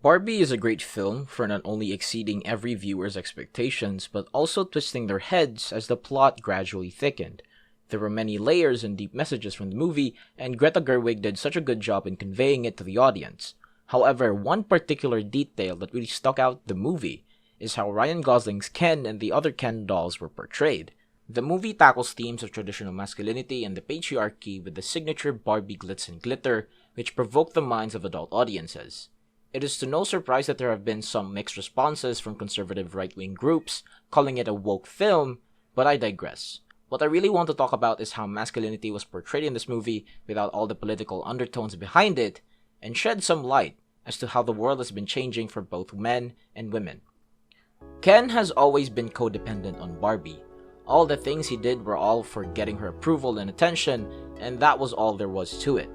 Barbie is a great film for not only exceeding every viewer's expectations, but also twisting their heads as the plot gradually thickened. There were many layers and deep messages from the movie, and Greta Gerwig did such a good job in conveying it to the audience. However, one particular detail that really stuck out the movie is how Ryan Gosling's Ken and the other Ken dolls were portrayed. The movie tackles themes of traditional masculinity and the patriarchy with the signature Barbie glitz and glitter, which provoked the minds of adult audiences. It is to no surprise that there have been some mixed responses from conservative right-wing groups, calling it a woke film, but I digress. What I really want to talk about is how masculinity was portrayed in this movie without all the political undertones behind it, and shed some light as to how the world has been changing for both men and women. Ken has always been codependent on Barbie. All the things he did were all for getting her approval and attention, and that was all there was to it.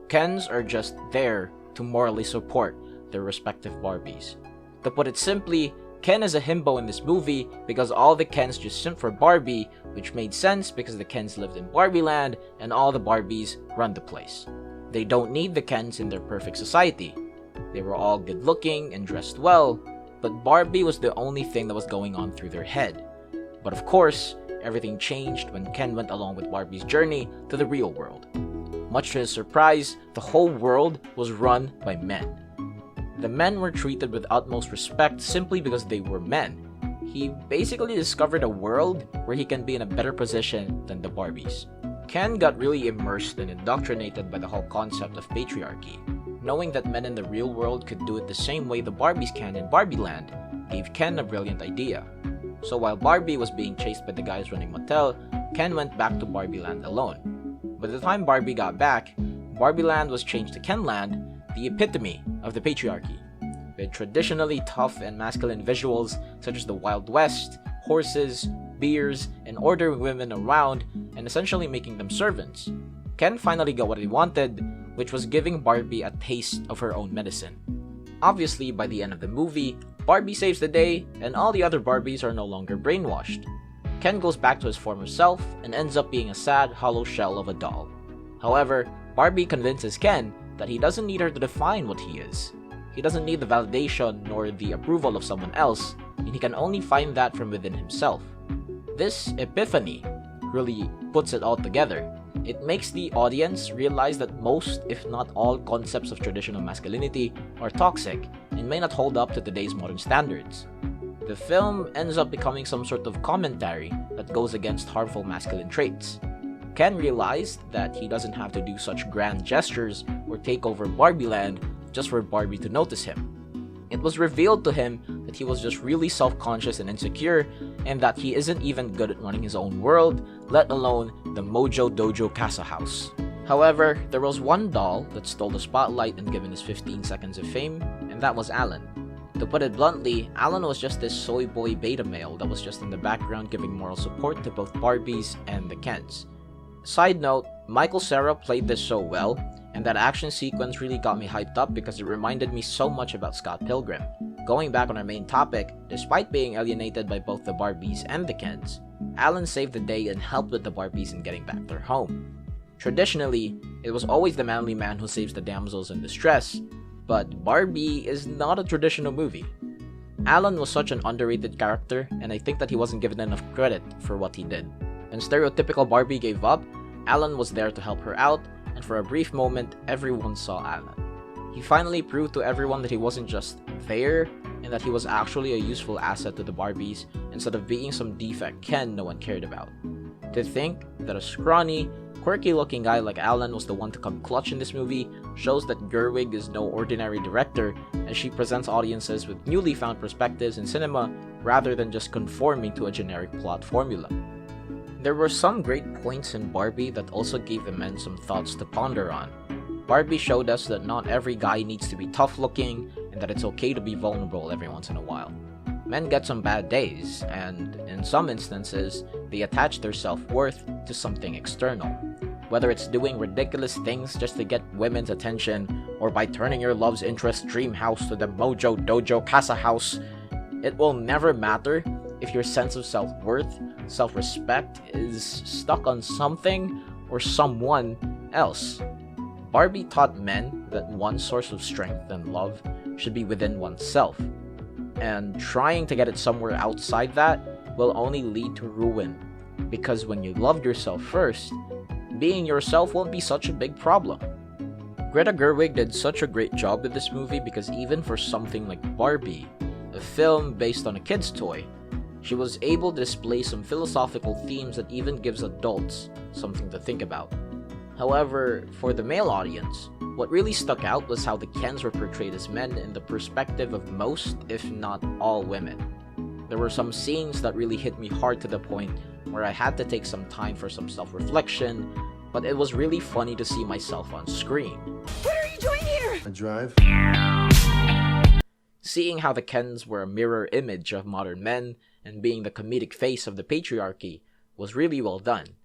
Kens are just there to morally support their respective Barbies. To put it simply, Ken is a himbo in this movie because all the Kens just simp for Barbie, which made sense because the Kens lived in Barbie land and all the Barbies run the place. They don't need the Kens in their perfect society. They were all good looking and dressed well, but Barbie was the only thing that was going on through their head. But of course, everything changed when Ken went along with Barbie's journey to the real world. Much to his surprise, the whole world was run by men. The men were treated with utmost respect simply because they were men. He basically discovered a world where he can be in a better position than the Barbies. Ken got really immersed and indoctrinated by the whole concept of patriarchy. Knowing that men in the real world could do it the same way the Barbies can in Barbie land gave Ken a brilliant idea. So while Barbie was being chased by the guys running Mattel, Ken went back to Barbie land alone. By the time Barbie got back, Barbie land was changed to Ken land, the epitome of the patriarchy, with traditionally tough and masculine visuals such as the Wild West, horses, beers, and ordering women around and essentially making them servants. Ken finally got what he wanted, which was giving Barbie a taste of her own medicine. Obviously, by the end of the movie, Barbie saves the day and all the other Barbies are no longer brainwashed. Ken goes back to his former self and ends up being a sad, hollow shell of a doll. However, Barbie convinces Ken that he doesn't need her to define what he is. He doesn't need the validation nor the approval of someone else, and he can only find that from within himself. This epiphany really puts it all together. It makes the audience realize that most, if not all, concepts of traditional masculinity are toxic and may not hold up to today's modern standards. The film ends up becoming some sort of commentary that goes against harmful masculine traits. Ken realized that he doesn't have to do such grand gestures or take over Barbie land just for Barbie to notice him. It was revealed to him that he was just really self-conscious and insecure, and that he isn't even good at running his own world, let alone the Mojo Dojo Casa House. However, there was one doll that stole the spotlight and given his 15 seconds of fame, and that was Allan. To put it bluntly, Allan was just this soy boy beta male that was just in the background giving moral support to both Barbies and the Kens. Side note, Michael Cera played this so well, and that action sequence really got me hyped up because it reminded me so much about Scott Pilgrim. Going back on our main topic, despite being alienated by both the Barbies and the Kens, Allan saved the day and helped with the Barbies in getting back their home. Traditionally, it was always the manly man who saves the damsels in distress, but Barbie is not a traditional movie. Allan was such an underrated character, and I think that he wasn't given enough credit for what he did. When stereotypical Barbie gave up, Allan was there to help her out, and for a brief moment, everyone saw Allan. He finally proved to everyone that he wasn't just there, and that he was actually a useful asset to the Barbies instead of being some defect Ken no one cared about. To think that a scrawny, quirky-looking guy like Allan was the one to come clutch in this movie shows that Gerwig is no ordinary director, as she presents audiences with newly found perspectives in cinema rather than just conforming to a generic plot formula. There were some great points in Barbie that also gave the men some thoughts to ponder on. Barbie showed us that not every guy needs to be tough looking, and that it's okay to be vulnerable every once in a while. Men get some bad days, and in some instances, they attach their self-worth to something external. Whether it's doing ridiculous things just to get women's attention, or by turning your love's interest dream house to the Mojo Dojo Casa House, it will never matter if your sense of self-worth, self-respect is stuck on something or someone else. Barbie taught men that one source of strength and love should be within oneself, and trying to get it somewhere outside that will only lead to ruin, because when you loved yourself first, being yourself won't be such a big problem. Greta Gerwig did such a great job with this movie because even for something like Barbie, a film based on a kid's toy, she was able to display some philosophical themes that even gives adults something to think about. However, for the male audience, what really stuck out was how the Kens were portrayed as men in the perspective of most, if not all, women. There were some scenes that really hit me hard to the point where I had to take some time for some self-reflection, but it was really funny to see myself on screen. What are you doing here? I drive. Seeing how the Kens were a mirror image of modern men and being the comedic face of the patriarchy was really well done.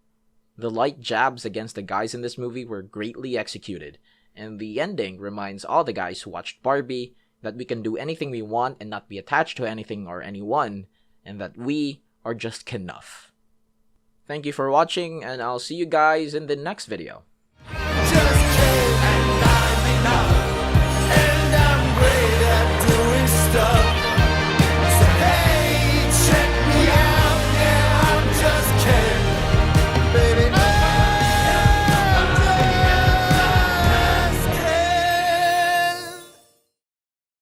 The light jabs against the guys in this movie were greatly executed, and the ending reminds all the guys who watched Barbie that we can do anything we want and not be attached to anything or anyone, and that we are just enough. Thank you for watching, and I'll see you guys in the next video.